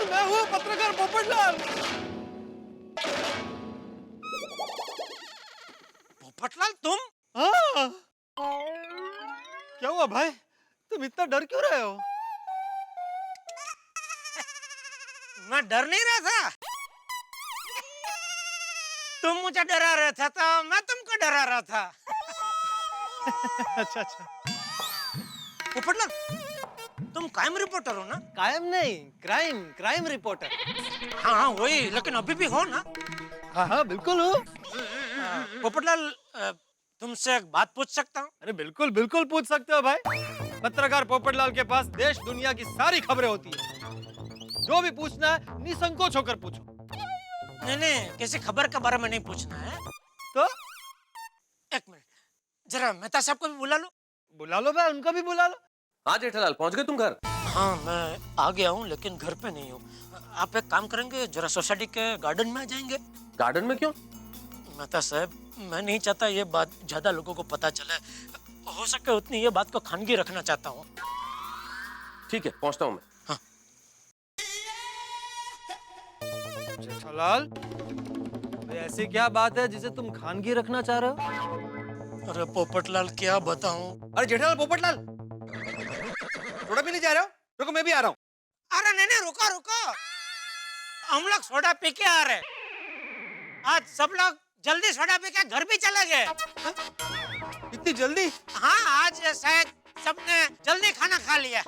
जेठालाल, मैं हूँ पत्रकार पोपटलाल। पोपटलाल तुम? हाँ। क्या हुआ भाई, तुम इतना डर क्यों रहे हो? मैं डर नहीं रहा था। तुम मुझे डरा रहे थे तो मैं तुमको डरा रहा था। अच्छा अच्छा। पोपटलाल, तुम कायम रिपोर्टर हो ना? कायम नहीं, क्राइम रिपोर्टर। हाँ हाँ वही, लेकिन अभी भी हो ना? हाँ हाँ बिल्कुल हूँ। पोपटलाल, तुमसे एक बात पूछ सकता हूँ? अरे बिल्कुल बिल्कुल पूछ सकते हो भाई। पत्रकार पोपटलाल के पास देश दुनिया की सारी खबरें होती है। जो भी पूछना है निसंकोच होकर पूछो। नहीं नहीं, किसी खबर के बारे में नहीं पूछना है। तो एक मिनट, जरा मेहता साहब को भी बुला लो। बुला लो भाई, उनको भी बुला लो। हाँ जेठालाल, पहुंच गए तुम घर? हाँ मैं आ गया हूँ, लेकिन घर पे नहीं हूँ। आप एक काम करेंगे, जरा सोसाइटी के गार्डन में आ जाएंगे? गार्डन में क्यों? मेहता साहब, मैं नहीं चाहता ये बात ज्यादा लोगों को पता चले। हो सके उतनी ये बात को खानगी रखना चाहता हूँ। ठीक है, पहुंचता हूँ मैं। हाँ। जेठालाल, तो ऐसी क्या बात है जिसे तुम खानगी रखना चाह रहे हो? अरे पोपटलाल, क्या बताऊं? अरे जेठालाल पोपटलाल, थोड़ा भी नहीं जा रहे हो? रुको मैं भी आ रहा हूँ। अरे नहीं नहीं, रुको रुको, हम लोग सोडा पी के आ रहे। आज सब लोग जल्दी सोडा पी के घर भी चले गए। इतनी जल्दी? हाँ, आज शायद सबने जल्दी खाना खा लिया।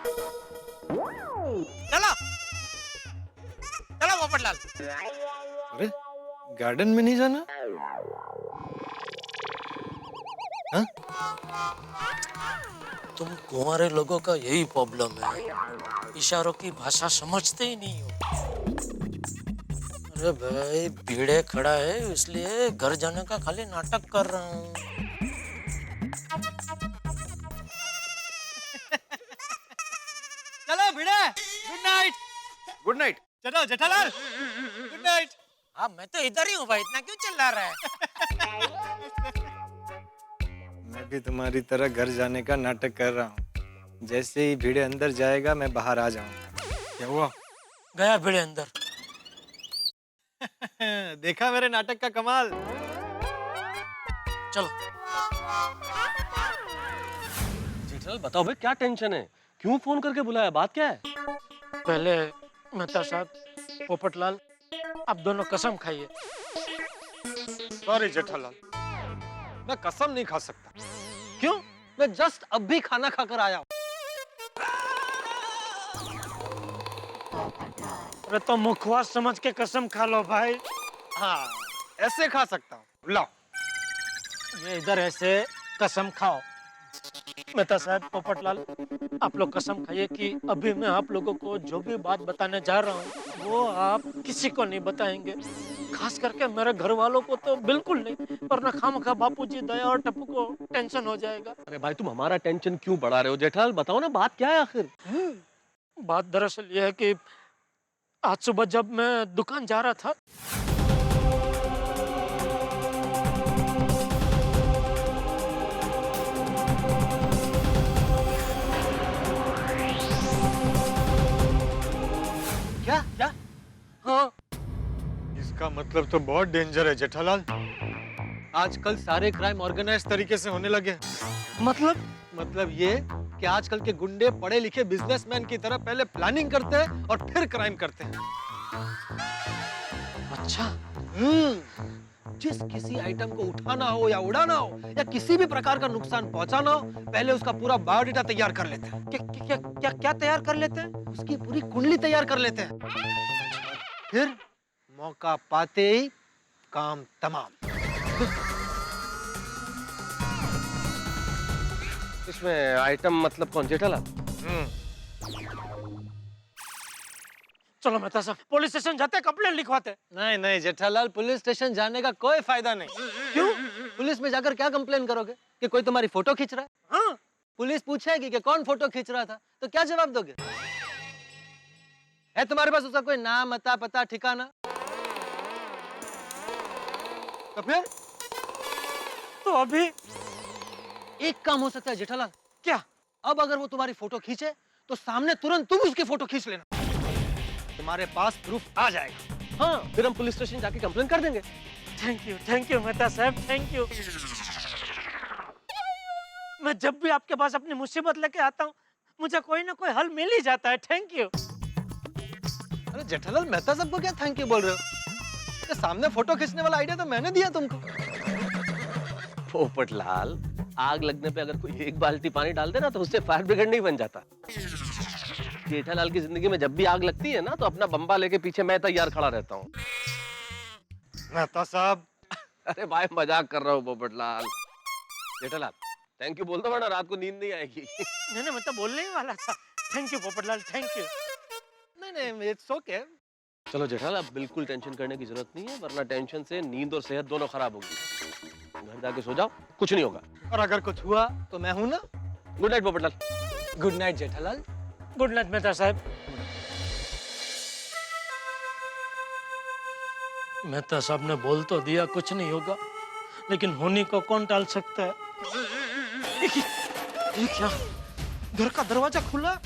चलो चलो पोपटलाल। अरे गार्डन में नहीं जाना? हाँ? तुम कुंवारे लोगों का यही प्रॉब्लम है, इशारों की भाषा समझते ही नहीं हो। अरे भाई, भीड़े खड़ा है इसलिए घर जाने का खाली नाटक कर रहा हूँ। चलो भिड़े, गुड नाइट। Good night. चलो जेठालाल, गुड नाइट। हाँ मैं तो इधर ही हूँ भाई, इतना क्यों चिल्ला रहा है? मैं भी तुम्हारी तरह घर जाने का नाटक कर रहा हूँ। जैसे ही भिड़े अंदर जाएगा मैं बाहर आ जाऊंगा। क्या हुआ? गया भीड़े अंदर। देखा मेरे नाटक का कमाल? चलो। जेठालाल बताओ भाई, क्या टेंशन है? क्यों फोन करके बुलाया? बात क्या है? पहले मेहता साहब, पोपटलाल, आप दोनों कसम खाइए। सॉरी जेठालाल, मैं कसम नहीं खा सकता। क्यों? मैं जस्ट अभी खाना खाकर आया हूँ। अरे तो मुखवास समझ के कसम खा लो भाई। हाँ, ऐसे खा सकता हूँ। लाओ। ये इधर ऐसे कसम खाओ। मेहता साहब, पोपटलाल, आप लोग कसम खाइए कि अभी मैं आप लोगों को जो भी बात बताने जा रहा हूँ वो आप किसी को नहीं बताएंगे, खास करके मेरे घर वालों को तो बिल्कुल नहीं, वरना खामखा बापूजी, दया और टप्पू को टेंशन हो जाएगा। अरे भाई, तुम हमारा टेंशन क्यों बढ़ा रहे हो? जेठालाल बताओ ना, बात क्या है आखिर? बात दरअसल ये है कि आज सुबह जब मैं दुकान जा रहा था, क्या क्या? हाँ इसका मतलब तो बहुत डेंजर है जेठालाल। आजकल सारे क्राइम ऑर्गेनाइज तरीके से होने लगे। मतलब ये कि आजकल के गुंडे पढ़े लिखे बिजनेसमैन की तरह पहले प्लानिंग करते हैं और फिर क्राइम करते हैं। अच्छा, जिस किसी आइटम को उठाना हो या उड़ाना हो या किसी भी प्रकार का नुकसान पहुंचाना हो, पहले उसका पूरा बायोडाटा तैयार कर लेते हैं। क्या तैयार कर लेते हैं? उसकी पूरी कुंडली तैयार कर लेते हैं। फिर मौका पाते ही काम तमाम। इसमें आइटम मतलब कौन? जेठालाल? चलो मेहता साहब, पुलिस स्टेशन जाते कंप्लेंट लिखवाते। नहीं नहीं जेठालाल, पुलिस स्टेशन जाने का कोई फायदा नहीं। क्यों? पुलिस में जाकर क्या कंप्लेन करोगे कि कोई तुम्हारी फोटो खींच रहा है? हाँ, पुलिस पूछेगी कि कौन फोटो खींच रहा था, तो क्या जवाब दोगे? है तुम्हारे पास उसका कोई नाम, अता, पता, ठिकाना? तो फिर तो अभी एक काम हो सकता है जेठालाल। क्या? अब अगर वो तुम्हारी फोटो खींचे तो सामने तुरंत तुम उसकी फोटो खींच लेना। तुम्हारे पास प्रूफ आ जाएगा। हाँ, फिर हम पुलिस स्टेशन जाके कंप्लेन कर देंगे। थैंक यू मेहता साहब, थैंक यू। मैं जब भी आपके पास अपनी मुसीबत लेके आता हूँ, मुझे कोई ना कोई हल मिल ही जाता है। Thank you. अरे जेठालाल, मेहता साहब को क्या थैंक यू बोल रहे हो? ये सामने फोटो खींचने वाला आइडिया तो मैंने दिया तुमको। पोपटलाल, आग लगने पे अगर कोई एक बाल्टी पानी डाल दे ना तो उससे फायर ब्रिगेड नहीं बन जाता। जेठालाल की जिंदगी में जब भी आग लगती है ना तो अपना बम्बा लेके पीछे मैं तैयार खड़ा रहता हूँ। मेहता साहब, अरे भाई मजाक कर रहा हूँ पोपटलाल। जेठालाल थैंक यू बोल दो वरना रात को नींद नहीं आएगी। नहीं मैं तो बोलने ही वाला था। Thank you Popatlal, thank you. नहीं इट्स ओके। चलो जेठालाल, अब बिल्कुल टेंशन करने की जरूरत नहीं है, वरना टेंशन से नींद और सेहत दोनों खराब होगी। घर जाके सो जाओ, कुछ नहीं होगा। और अगर कुछ हुआ तो मैं हूं ना। Good night Popatlal. Good night Jethalal. Good night Mehta साहब। मेहता साहब ने बोल तो दिया कुछ नहीं होगा, लेकिन होने को कौन टाल सकता है? ये क्या? घर का दरवाजा खुला?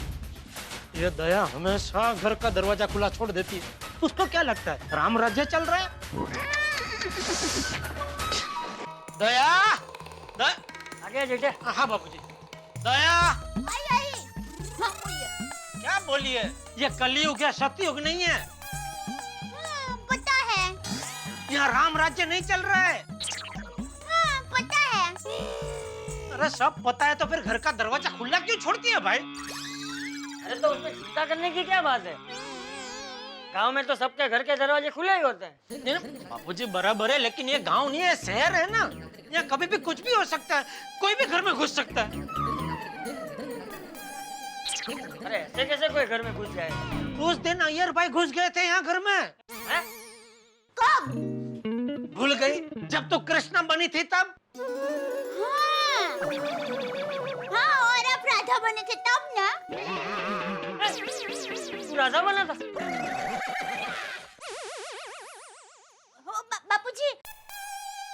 ये दया हमेशा घर का दरवाजा खुला छोड़ देती है। उसको क्या लगता है राम राज्य चल रहा है? दया, आगे बेटे। हाँ बाबूजी। दया, आई। हाँ बोलिए। क्या बोलिए? ये कलयुग है, सतयुग नहीं है। पता है। यहाँ राम राज्य नहीं चल रहा है। हाँ पता है। अरे सब पता है तो फिर घर का दरवाजा खुला क्यों छोड़ती है भाई? अरे तो उसमें चिंता करने की क्या बात है? गांव में तो सबके घर के दरवाजे खुले ही होते हैं। बापूजी बराबर है, लेकिन ये गांव नहीं है, शहर है ना। यहाँ कभी भी कुछ भी हो सकता है, कोई भी घर में घुस सकता है। अरे ऐसे कैसे कोई घर में घुस जाएगा? उस दिन अय्यर भाई घुस गए थे यहाँ घर में। हैं? कब? भूल गई? जब तो कृष्णा बनी थी तब। हाँ और आप राधा बने थे तब ना? तू राधा बना था? बापूजी,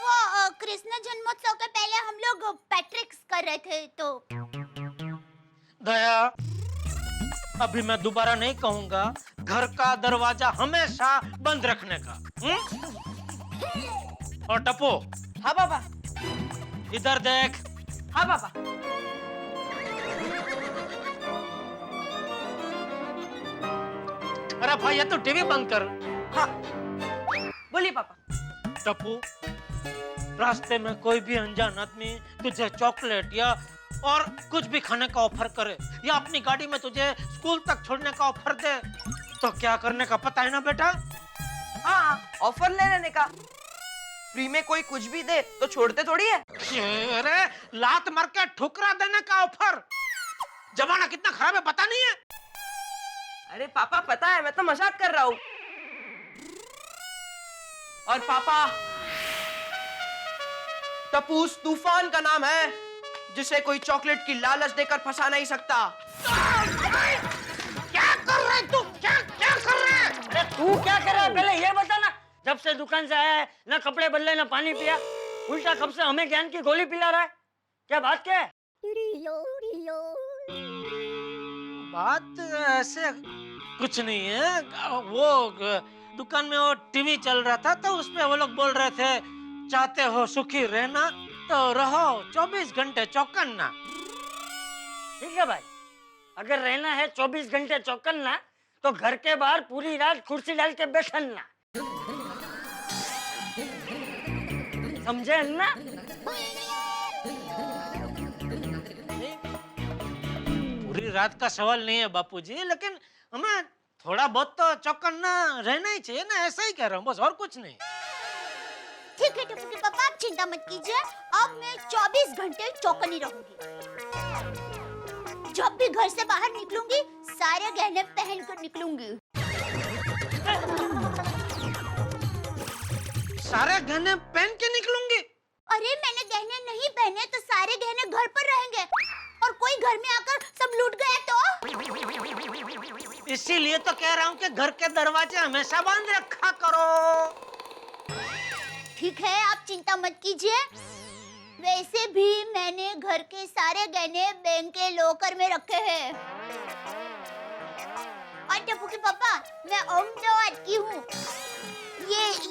वो कृष्ण जन्मोत्सव के पहले हम लोग पैट्रिक्स कर रहे थे तो। दया, अभी मैं दोबारा नहीं कहूंगा घर का दरवाजा हमेशा बंद रखने का। और टप्पू। हाँ पापा। इधर देख। हाँ पापा। अरे भाई ये तो टीवी बंद कर। हाँ बोलिए पापा। टप्पू, रास्ते में कोई भी अनजान आदमी तुझे चॉकलेट या और कुछ भी खाने का ऑफर करे या अपनी गाड़ी में तुझे स्कूल तक छोड़ने का ऑफर दे तो क्या करने का पता है ना बेटा? हाँ ऑफर ले लेने का। फ्री में कोई कुछ भी दे तो छोड़ते थोड़ी है। अरे लात मार के ठुकरा देने का ऑफर। जमाना कितना खराब है पता नहीं है? अरे पापा पता है, मैं तो मजाक कर रहा हूँ। और पापा, टप्पू उस तूफान का नाम है जिसे कोई चॉकलेट की लालच देकर फंसा नहीं सकता। क्या कर रहा है तू? क्या कर रहा है? अरे तू क्या कर रहा है पहले ये बता ना। जब से दुकान से आया है ना कपड़े बदले ना पानी पिया, उल्टा कब से हमें ज्ञान की गोली पिला रहा है। क्या बात क्या है? बात ऐसे कुछ नहीं है। वो दुकान में वो टीवी चल रहा था तो उसमें वो लोग बोल रहे थे चाहते हो सुखी रहना तो रहो 24 घंटे चौकन्ना। ठीक है भाई, अगर रहना है 24 घंटे चौकन्ना तो घर के बाहर पूरी रात कुर्सी डाल के बैठना। समझे ना? पूरी रात का सवाल नहीं है बापूजी, लेकिन हमें थोड़ा बहुत तो चौकन्ना रहना ही चाहिए ना। ऐसा ही कह रहा हूँ बस, और कुछ नहीं। ठीक है टप्पू के पापा, आप चिंता मत कीजिए। अब मैं 24 घंटे चौकन्नी रहूंगी। जब भी घर से बाहर निकलूंगी सारे गहने पहन कर निकलूंगी। सारे गहने पहन के निकलूंगी? अरे मैंने गहने नहीं पहने तो सारे गहने घर पर रहेंगे और कोई घर में आकर सब लूट गया तो? इसीलिए तो कह रहा हूँ कि घर के दरवाजे हमेशा बंद रखा करो। ठीक है, आप चिंता मत कीजिए। वैसे भी मैंने घर के सारे गहने बैंक के लॉकर में रखे हैं। और टप्पू के पापा, मैं अहमदाबाद की हूँ।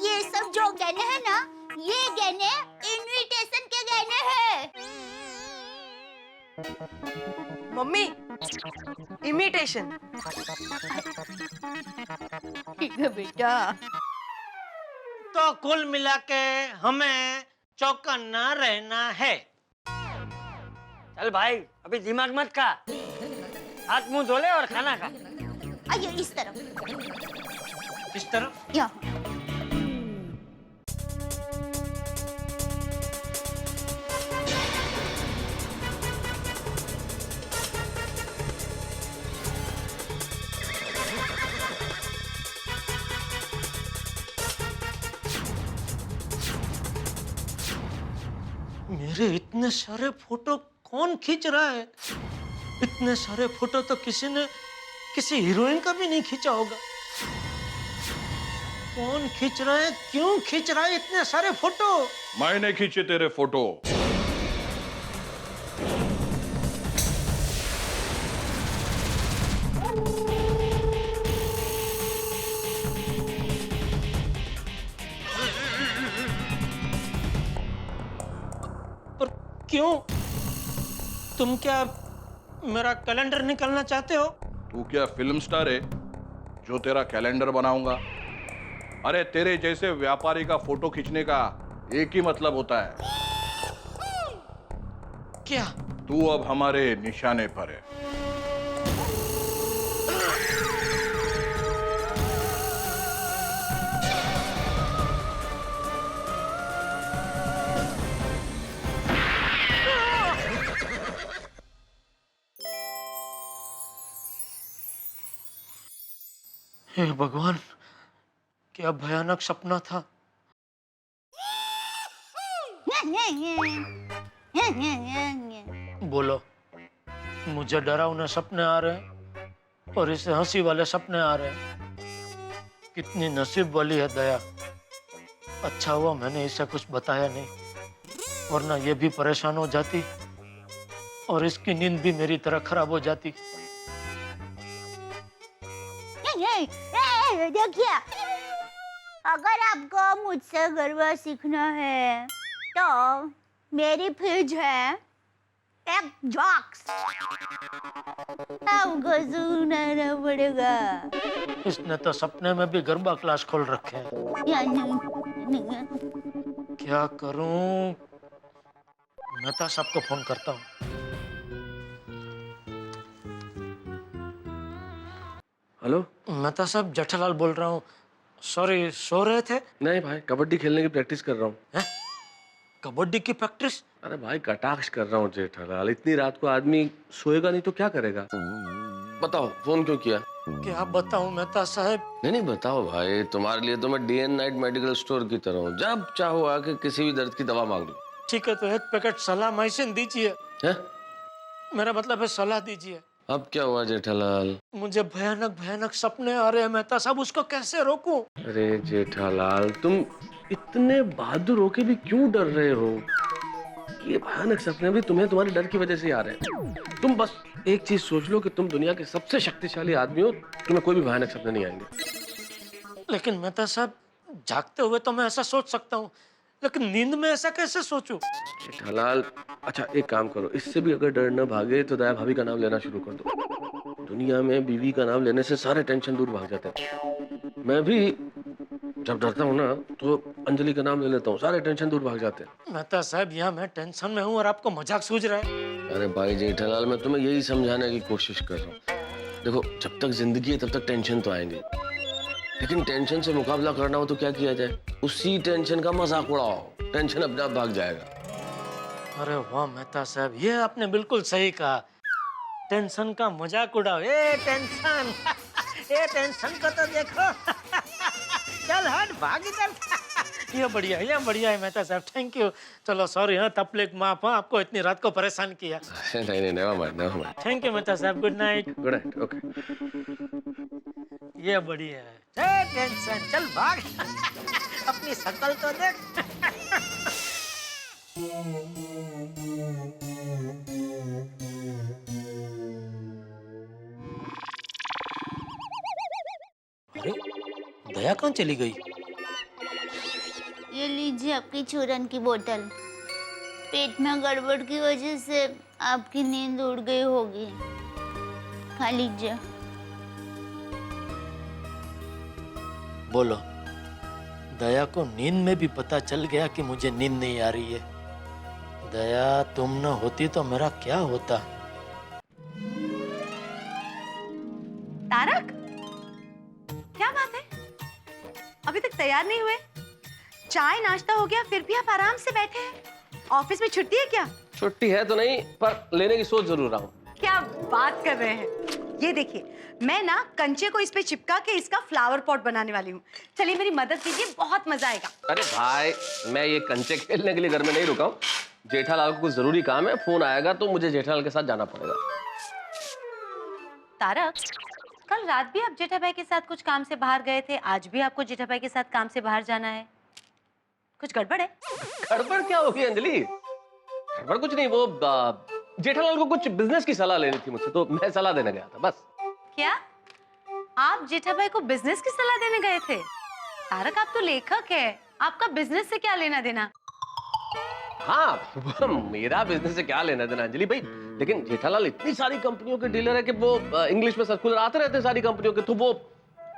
ये सब जो गहने हैं ना, ये गहने इनविटेशन के गहने हैं। Mummy, imitation. ठीक है बेटा। तो कुल मिला के हमें चौकन्ना रहना है। चल भाई, अभी दिमाग मत खा, हाथ मुंह धो ले और खाना खा। आइए इस तरफ। किस तरफ? यहाँ। मेरे इतने सारे फोटो कौन खींच रहा है? इतने सारे फोटो तो किसी ने किसी हीरोइन का भी नहीं खींचा होगा। कौन खींच रहा है? क्यों खींच रहा है इतने सारे फोटो? मैंने खींचे तेरे फोटो। पर क्यों? तुम क्या मेरा कैलेंडर निकालना चाहते हो? तू क्या फिल्म स्टार है जो तेरा कैलेंडर बनाऊंगा? अरे तेरे जैसे व्यापारी का फोटो खींचने का एक ही मतलब होता है, क्या? तू अब हमारे निशाने पर है। हे भगवान, क्या भयानक सपना था। बोलो, मुझे डरावने सपने आ रहे हैं और इसे हंसी वाले सपने आ रहे हैं। कितनी नसीब वाली है दया। अच्छा हुआ मैंने इसे कुछ बताया नहीं, वरना ये भी परेशान हो जाती और इसकी नींद भी मेरी तरह खराब हो जाती। देखिए, अगर आपको मुझसे गरबा सीखना है तो मेरी फ्रिज है एक जॉक्स, आपको सुनाना पड़ेगा। इसने तो सपने में भी गरबा क्लास खोल रखे हैं। क्या करूं? मेहता साहब को फोन करता हूँ। हेलो। मेहता साहब, जेठालाल बोल रहा हूँ। सॉरी, सो रहे थे? नहीं भाई, कबड्डी खेलने की प्रैक्टिस कर रहा हूँ। हैं? कबड्डी की प्रैक्टिस? अरे भाई, कटाक्ष कर रहा हूँ जेठालाल। इतनी रात को आदमी सोएगा नहीं तो क्या करेगा? बताओ, फोन क्यों किया? क्या बताऊं मेहता साहब? नहीं बताओ भाई, तुम्हारे लिए तो मैं day and night medical store की तरह हूँ। जब चाहो आके किसी भी दर्द की दवा मांग लो। ठीक है, तो एक पैकेट सलामाइसिन दीजिए। हैं? मेरा मतलब है सलाह दीजिए। अब क्या हुआ जेठालाल? मुझे भयानक भयानक सपने आ रहे हैं मेहता साहब, उसको कैसे रोकूं? अरे जेठालाल, तुम इतने बहादुर होके भी क्यों डर रहे हो? ये भयानक सपने भी तुम्हें तुम्हारे डर की वजह से आ रहे हैं। तुम बस एक चीज सोच लो कि तुम दुनिया के सबसे शक्तिशाली आदमी हो, तुम्हें कोई भी भयानक सपने नहीं आएंगे। लेकिन मेहता साहब, जागते हुए तो मैं ऐसा सोच सकता हूँ, लेकिन नींद में ऐसा कैसे सोचूं? जेठालाल, अच्छा एक काम करो, इससे भी अगर डर न भागे तो दया भाभी का नाम लेना शुरू कर दो। दुनिया में बीवी का नाम लेने से सारे टेंशन दूर भाग जाते हैं। मैं भी जब डरता हूँ ना तो अंजलि का नाम ले लेता हूँ, सारे टेंशन दूर भाग जाते हैं। मेहता साहब, यहाँ मैं टेंशन में हूँ और आपको मजाक सूझ रहा है। अरे भाई जेठालाल, मैं तुम्हें यही समझाने की कोशिश कर रहा हूँ। देखो, जब तक जिंदगी है तब तक टेंशन तो आएंगे, लेकिन टेंशन से मुकाबला करना हो तो क्या किया जाए? उसी टेंशन का मजाक उड़ाओ, टेंशन अपने आप भाग जाएगा। अरे वाह मेहता साहब, ये आपने बिल्कुल सही कहा। टेंशन का मजाक उड़ाओ। ए टेंशन, ए टेंशन को तो देखो। चल हट, भाग इधर। ये बढ़िया है मेहता साहब, थैंक यू। चलो सॉरी, हाँ तपलीक माफ, हाँ आपको इतनी रात को परेशान किया। नहीं, never mind. Thank you Mehta साहब, good night. Good night, okay. ये बढ़िया है। ए टेंशन, चल भाग। अपनी शक्ल तो देख। दया कहाँ चली गई? ये लीजिए आपकी चूरन की बोतल। पेट में गड़बड़ की वजह से आपकी नींद उड़ गई होगी, खा लीजिए। बोलो, दया को नींद में भी पता चल गया कि मुझे नींद नहीं आ रही है। दया तुम न होती तो मेरा क्या होता। तारक, क्या बात है? अभी तक तैयार नहीं हुए? चाय नाश्ता हो गया, फिर भी आप आराम से बैठे हैं। ऑफिस में छुट्टी है क्या? छुट्टी है तो नहीं, पर लेने की सोच जरूर रहा हूँ। क्या बात कर रहे हैं? ये देखिए, मैं ना कंचे को इस पे चिपका के इसका फ्लावर पॉट बनाने वाली हूँ। चलिए मेरी मदद कीजिए, बहुत मजा आएगा। अरे भाई, मैं ये कंचे खेलने के लिए घर में नहीं रुका हूँ। जेठालाल को कुछ जरूरी काम है, फोन आएगा तो मुझे जेठालाल के साथ जाना पड़ेगा। तारक, कल रात भी आप जेठा भाई के साथ कुछ काम से बाहर गए थे, आज भी आपको जेठा भाई के साथ काम से बाहर जाना है। कुछ गड़बड़ है? गड़बड़ क्या होगी अंजलि? गड़बड़ कुछ नहीं, वो जेठालाल को कुछ बिजनेस की सलाह लेनी थी मुझसे, तो मैं सलाह देने गया था बस। क्या आप जेठा भाई को बिजनेस की सलाह देने गए थे? तारक, आप तो लेखक है, आपका बिजनेस से क्या लेना देना? हाँ, मेरा बिजनेस से क्या लेना देना अंजलि भाई, लेकिन जेठालाल इतनी सारी कंपनियों के डीलर है कि वो इंग्लिश में सर्कुलर आते रहते हैं सारी कंपनियों के, तो वो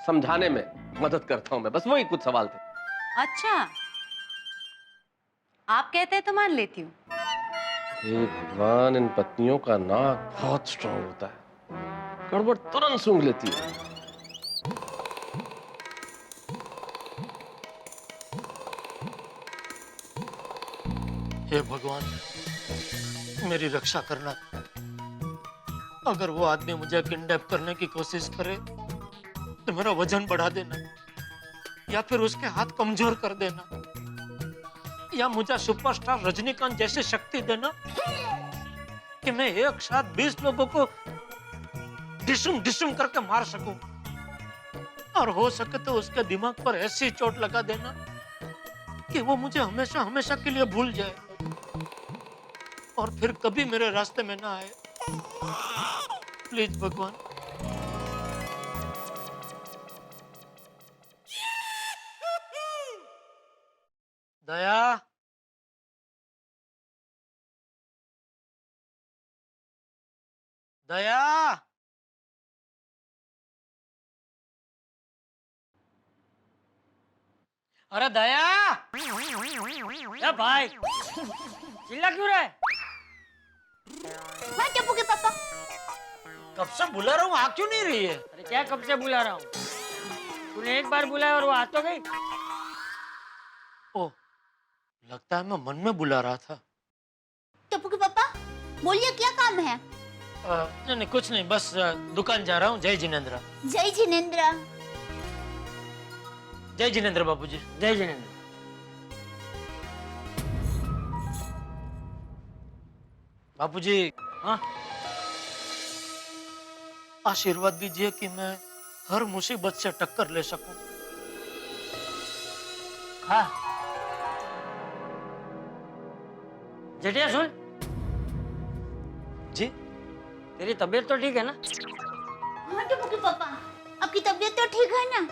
समझाने में मदद करता हूँ मैं, बस वही कुछ सवाल थे। अच्छा, आप कहते हैं तो मान लेती हूँ। हे भगवान, इन पत्नियों का नाक बहुत स्ट्रांग होता है, गड़बड़ तुरंत सूंघ लेती है। हे भगवान, मेरी रक्षा करना। अगर वो आदमी मुझे किडनैप करने की कोशिश करे तो मेरा वजन बढ़ा देना, या फिर उसके हाथ कमजोर कर देना, या मुझे सुपरस्टार रजनीकांत जैसी शक्ति देना कि मैं एक साथ 20 लोगों को डिशुम डिशुम करके मार सकूं, और हो सके तो उसके दिमाग पर ऐसी चोट लगा देना कि वो मुझे हमेशा हमेशा के लिए भूल जाए और फिर कभी मेरे रास्ते में ना आए। प्लीज भगवान। दया, दया, अरे दया। ए भाई, चिल्ला क्यों रहा है? हाँ टप्पू के पापा। कब से बुला रहा हूँ, आ क्यों नहीं रही है? अरे क्या कब से बुला रहा हूँ? तूने एक बार बुलाया और वो आ तो गई। ओह, लगता है मैं मन में बुला रहा था। टप्पू के पापा, बोलिए क्या काम है? नहीं नहीं, कुछ नहीं, बस दुकान जा रहा हूँ। जय जिनेंद्र। जय जिनेंद्र। जय जिनेंद्र बाबूजी। जय जिनेंद्र। बाबूजी, हाँ, आशीर्वाद दीजिए कि मैं हर मुसीबत से टक्कर ले सकूं। हाँ। जेठिया सुन, जी? तेरी तबीयत तो ठीक है ना? हाँ टप्पू के पापा, आपकी तबीयत तो ठीक है ना?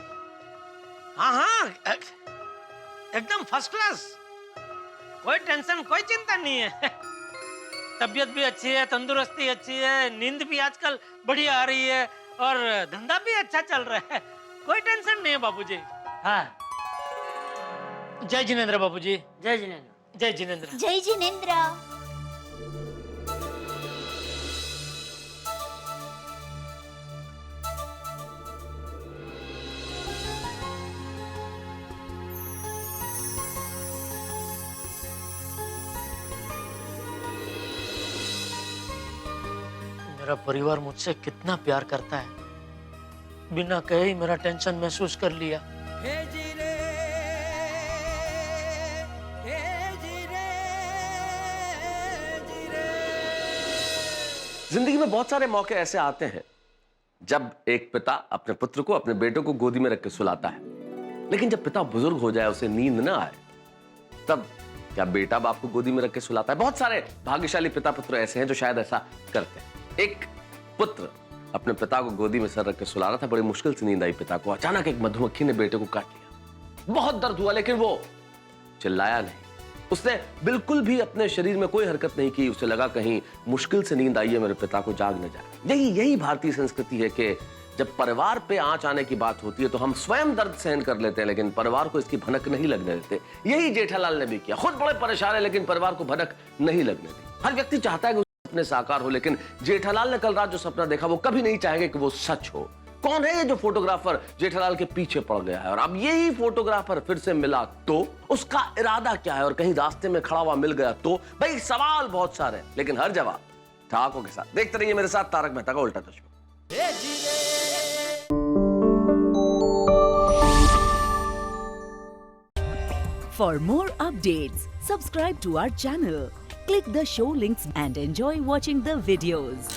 हाँ हाँ, एकदम फर्स्ट क्लास। कोई टेंशन, कोई चिंता नहीं है। तबीयत भी अच्छी है, तंदुरुस्ती अच्छी है, नींद भी आजकल बढ़िया आ रही है, और धंधा भी अच्छा चल रहा है। कोई टेंशन नहीं है बाबूजी। हाँ। जय जिनेंद्र बाबूजी। जय जिनेंद्र। जय जिनेंद्र। जय जिनेंद्र। मेरा परिवार मुझसे कितना प्यार करता है, बिना कहे ही मेरा टेंशन महसूस कर लिया। जिंदगी में बहुत सारे मौके ऐसे आते हैं जब एक पिता अपने पुत्र को, अपने बेटे को गोदी में रख के सुलाता है, लेकिन जब पिता बुजुर्ग हो जाए, उसे नींद ना आए, तब क्या बेटा बाप को गोदी में रख के सुलाता है? बहुत सारे भाग्यशाली पिता पुत्र ऐसे हैं जो शायद ऐसा करते हैं। एक पुत्र अपने पिता को गोदी में सर रख के सुला रहा था, बड़ी मुश्किल से नींद आई पिता को। अचानक एक मधुमक्खी ने बेटे को काट लिया। बहुत दर्द हुआ, लेकिन वो चिल्लाया नहीं। उसने बिल्कुल भी अपने शरीर में कोई हरकत नहीं की। उसे लगा कहीं मुश्किल से नींद आई है, मेरे पिता को जाग न जाए। यही भारतीय संस्कृति है कि जब परिवार पे आंच आने की बात होती है तो हम स्वयं दर्द सहन कर लेते हैं, लेकिन परिवार को इसकी भनक नहीं लगने देते। यही जेठालाल ने भी किया। खुद बड़े परेशान है, लेकिन परिवार को भनक नहीं लगने दी। हर व्यक्ति चाहता है कि उसके सपने साकार हो, लेकिन जेठालाल ने कल रात जो सपना देखा वो कभी नहीं चाहेंगे कि वो सच हो। कौन है ये जो फोटोग्राफर जेठालाल के पीछे पड़ गया है? और अब यही फोटोग्राफर फिर से मिला तो उसका इरादा क्या है? और कहीं रास्ते में खड़ा हुआ मिल गया तो? भाई सवाल बहुत सारे हैं, लेकिन हर जवाब ठाकों के साथ। देखते रहिए मेरे साथ तारक मेहता का उल्टा चश्मा। For more updates, subscribe to our channel, click the show links and enjoy watching the videos.